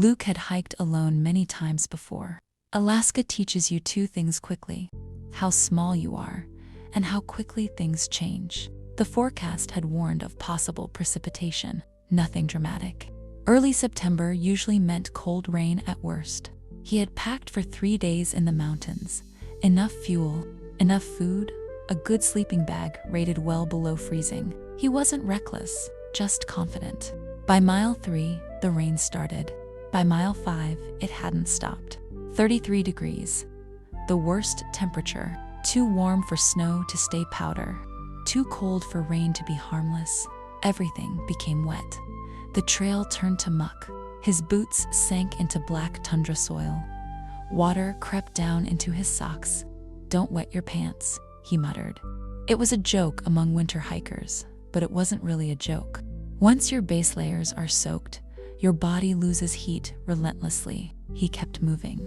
Luke had hiked alone many times before. Alaska teaches you two things quickly: how small you are, and how quickly things change. The forecast had warned of possible precipitation, nothing dramatic. Early September usually meant cold rain at worst. He had packed for 3 days in the mountains. Enough fuel, enough food, a good sleeping bag rated well below freezing. He wasn't reckless, just confident. By mile 3, the rain started. By mile 5, it hadn't stopped. 33 degrees. The worst temperature. Too warm for snow to stay powder. Too cold for rain to be harmless. Everything became wet. The trail turned to muck. His boots sank into black tundra soil. Water crept down into his socks. "Don't wet your pants," he muttered. It was a joke among winter hikers, but it wasn't really a joke. Once your base layers are soaked, your body loses heat relentlessly. He kept moving.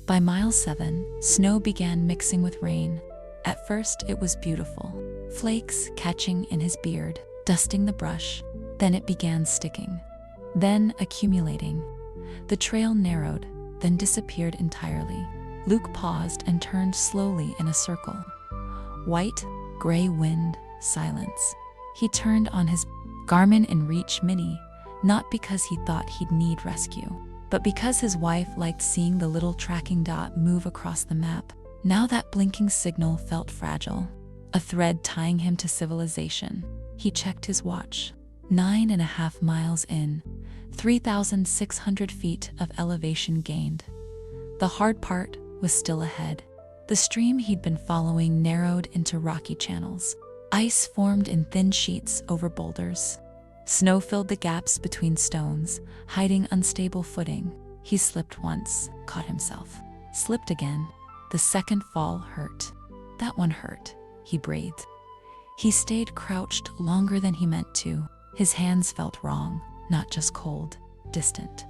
By mile 7, snow began mixing with rain. At first, it was beautiful. Flakes catching in his beard, dusting the brush. Then it began sticking. Then accumulating. The trail narrowed, then disappeared entirely. Luke paused and turned slowly in a circle. White, gray wind, silence. He turned on his Garmin InReach Mini, not because he thought he'd need rescue, but because his wife liked seeing the little tracking dot move across the map. Now that blinking signal felt fragile, a thread tying him to civilization. He checked his watch. 9.5 miles in, 3,600 feet of elevation gained. The hard part was still ahead. The stream he'd been following narrowed into rocky channels. Ice formed in thin sheets over boulders. Snow filled the gaps between stones, hiding unstable footing. He slipped once, caught himself. Slipped again. The second fall hurt. That one hurt, he breathed. He stayed crouched longer than he meant to. His hands felt wrong, not just cold, distant.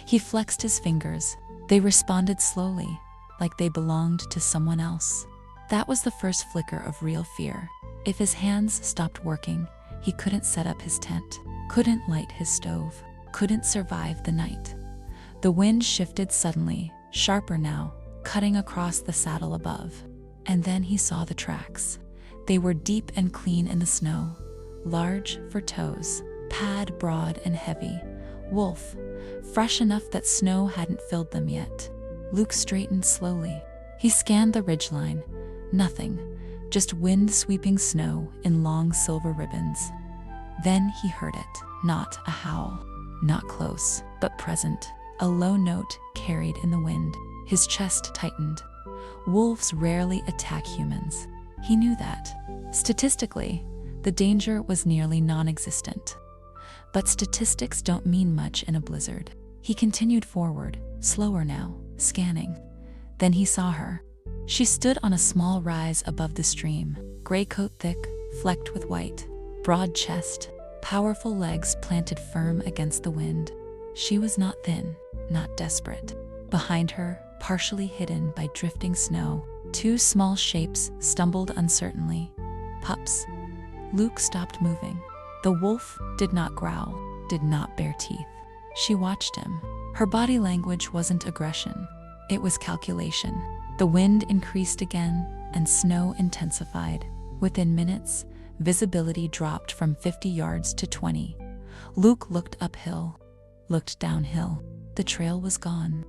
He flexed his fingers. They responded slowly, like they belonged to someone else. That was the first flicker of real fear. If his hands stopped working, he couldn't set up his tent, couldn't light his stove, couldn't survive the night. The wind shifted suddenly, sharper now, cutting across the saddle above. And then he saw the tracks. They were deep and clean in the snow, large for toes, pad broad and heavy. Wolf, fresh enough that snow hadn't filled them yet. Luke straightened slowly. He scanned the ridgeline. Nothing, just wind-sweeping snow in long silver ribbons. Then he heard it. Not a howl, not close, but present. A low note carried in the wind. His chest tightened. Wolves rarely attack humans. He knew that. Statistically, the danger was nearly non-existent. But statistics don't mean much in a blizzard. He continued forward, slower now, scanning. Then he saw her. She stood on a small rise above the stream, gray coat thick, flecked with white, broad chest, powerful legs planted firm against the wind. She was not thin, not desperate. Behind her, partially hidden by drifting snow, two small shapes stumbled uncertainly. Pups. Luke stopped moving. The wolf did not growl, did not bare teeth. She watched him. Her body language wasn't aggression. It was calculation. The wind increased again, and snow intensified. Within minutes, visibility dropped from 50 yards to 20. Luke looked uphill, looked downhill. The trail was gone.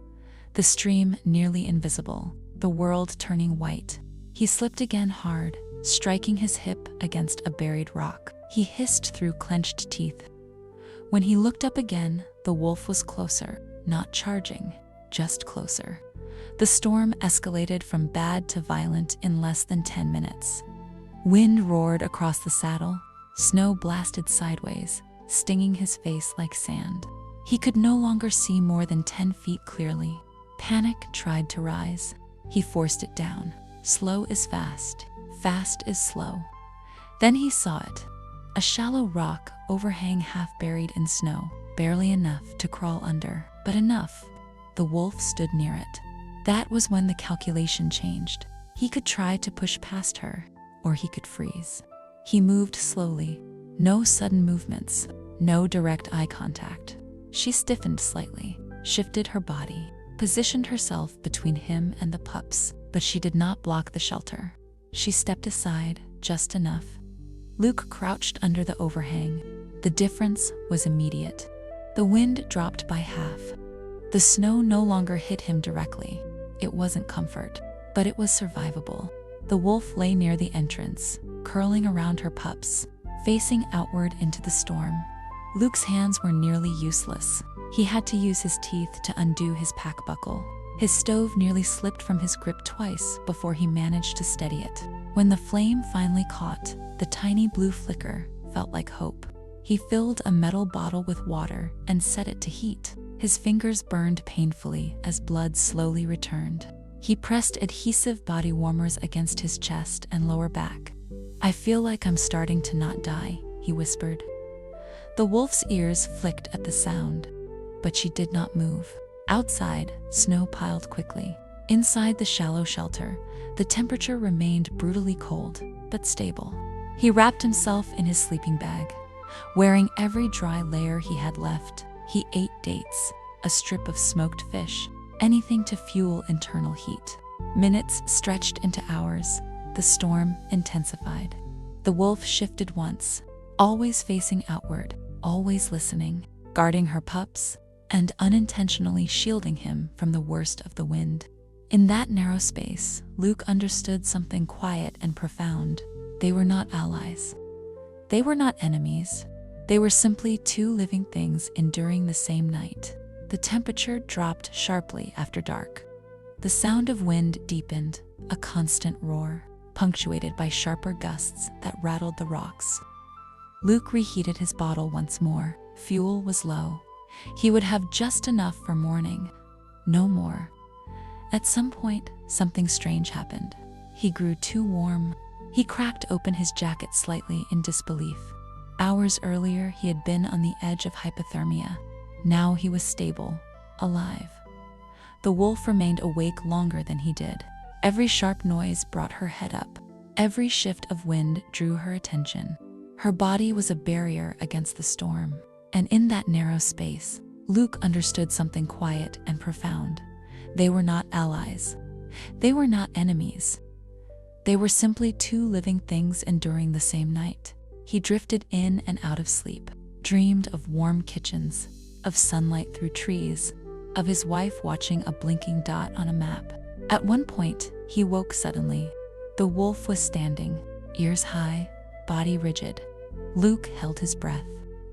The stream nearly invisible, the world turning white. He slipped again hard, striking his hip against a buried rock. He hissed through clenched teeth. When he looked up again, the wolf was closer, not charging, just closer. The storm escalated from bad to violent in less than 10 minutes. Wind roared across the saddle, snow blasted sideways, stinging his face like sand. He could no longer see more than 10 feet clearly. Panic tried to rise. He forced it down. Slow is fast, fast is slow. Then he saw it. A shallow rock overhang half buried in snow, barely enough to crawl under, but enough. The wolf stood near it. That was when the calculation changed. He could try to push past her, or he could freeze. He moved slowly. No sudden movements, no direct eye contact. She stiffened slightly. shifted her body, positioned herself between him and the pups, but she did not block the shelter. She stepped aside just enough. Luke crouched under the overhang. The difference was immediate. The wind dropped by half. The snow no longer hit him directly. It wasn't comfort, but it was survivable. The wolf lay near the entrance, curling around her pups, facing outward into the storm. Luke's hands were nearly useless. He had to use his teeth to undo his pack buckle. His stove nearly slipped from his grip twice before he managed to steady it. When the flame finally caught, the tiny blue flicker felt like hope. He filled a metal bottle with water and set it to heat. His fingers burned painfully as blood slowly returned. He pressed adhesive body warmers against his chest and lower back. "I feel like I'm starting to not die," he whispered. The wolf's ears flicked at the sound, but she did not move. Outside, snow piled quickly. Inside the shallow shelter, the temperature remained brutally cold, but stable. He wrapped himself in his sleeping bag. Wearing every dry layer he had left, he ate dates, a strip of smoked fish, anything to fuel internal heat. Minutes stretched into hours. The storm intensified. The wolf shifted once, always facing outward, always listening, guarding her pups, and unintentionally shielding him from the worst of the wind. In that narrow space, Luke understood something quiet and profound. They were not allies. They were not enemies. They were simply two living things enduring the same night. The temperature dropped sharply after dark. The sound of wind deepened, a constant roar, punctuated by sharper gusts that rattled the rocks. Luke reheated his bottle once more. Fuel was low. He would have just enough for morning. No more. At some point, something strange happened. He grew too warm. He cracked open his jacket slightly in disbelief. Hours earlier, he had been on the edge of hypothermia. Now he was stable, alive. The wolf remained awake longer than he did. Every sharp noise brought her head up. Every shift of wind drew her attention. Her body was a barrier against the storm. And in that narrow space, Luke understood something quiet and profound. They were not allies. They were not enemies. They were simply two living things enduring the same night. He drifted in and out of sleep, dreamed of warm kitchens, of sunlight through trees, of his wife watching a blinking dot on a map. At one point, he woke suddenly. The wolf was standing, ears high, body rigid. Luke held his breath.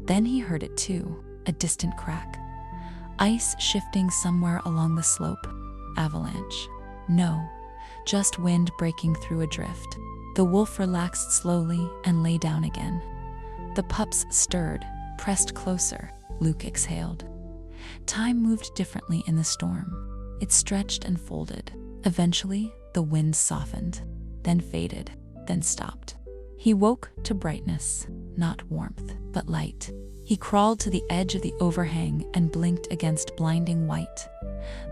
Then he heard it too, a distant crack. Ice shifting somewhere along the slope. Avalanche. No, just wind breaking through a drift. The wolf relaxed slowly and lay down again. The pups stirred, pressed closer. Luke exhaled. Time moved differently in the storm. It stretched and folded. Eventually, the wind softened, then faded, then stopped. He woke to brightness, not warmth, but light. He crawled to the edge of the overhang and blinked against blinding white.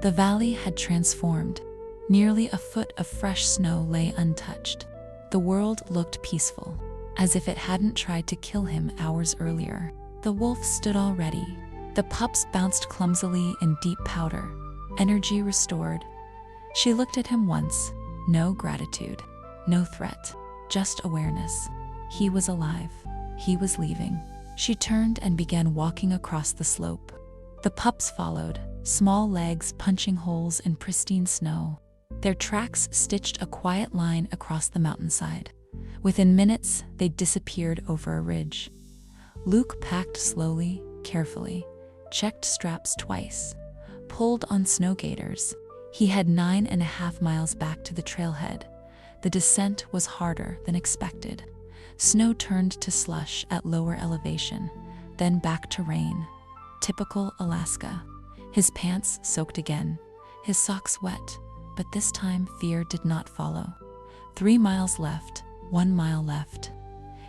The valley had transformed. Nearly a foot of fresh snow lay untouched. The world looked peaceful, as if it hadn't tried to kill him hours earlier. The wolf stood all ready. The pups bounced clumsily in deep powder, energy restored. She looked at him once. No gratitude, no threat, just awareness. He was alive. He was leaving. She turned and began walking across the slope. The pups followed, small legs punching holes in pristine snow. Their tracks stitched a quiet line across the mountainside. Within minutes, they disappeared over a ridge. Luke packed slowly, carefully, checked straps twice, pulled on snow gaiters. He had 9.5 miles back to the trailhead. The descent was harder than expected. Snow turned to slush at lower elevation, then back to rain. Typical Alaska. His pants soaked again, his socks wet, but this time fear did not follow. 3 miles left, 1 mile left.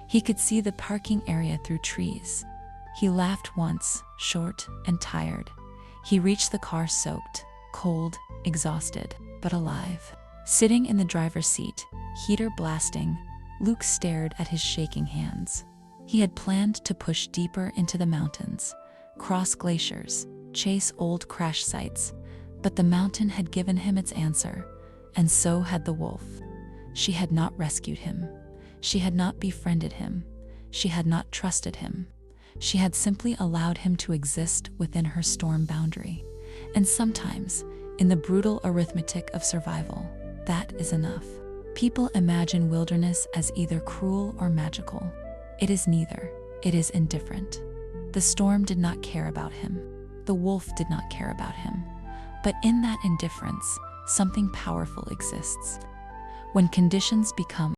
He could see the parking area through trees. He laughed once, short and tired. He reached the car soaked, cold, exhausted, but alive. Sitting in the driver's seat, heater blasting, Luke stared at his shaking hands. He had planned to push deeper into the mountains, cross glaciers, chase old crash sites, but the mountain had given him its answer, and so had the wolf. She had not rescued him. She had not befriended him. She had not trusted him. She had simply allowed him to exist within her storm boundary. And sometimes, in the brutal arithmetic of survival, that is enough. People imagine wilderness as either cruel or magical. It is neither. It is indifferent. The storm did not care about him. The wolf did not care about him. But in that indifference, something powerful exists. When conditions become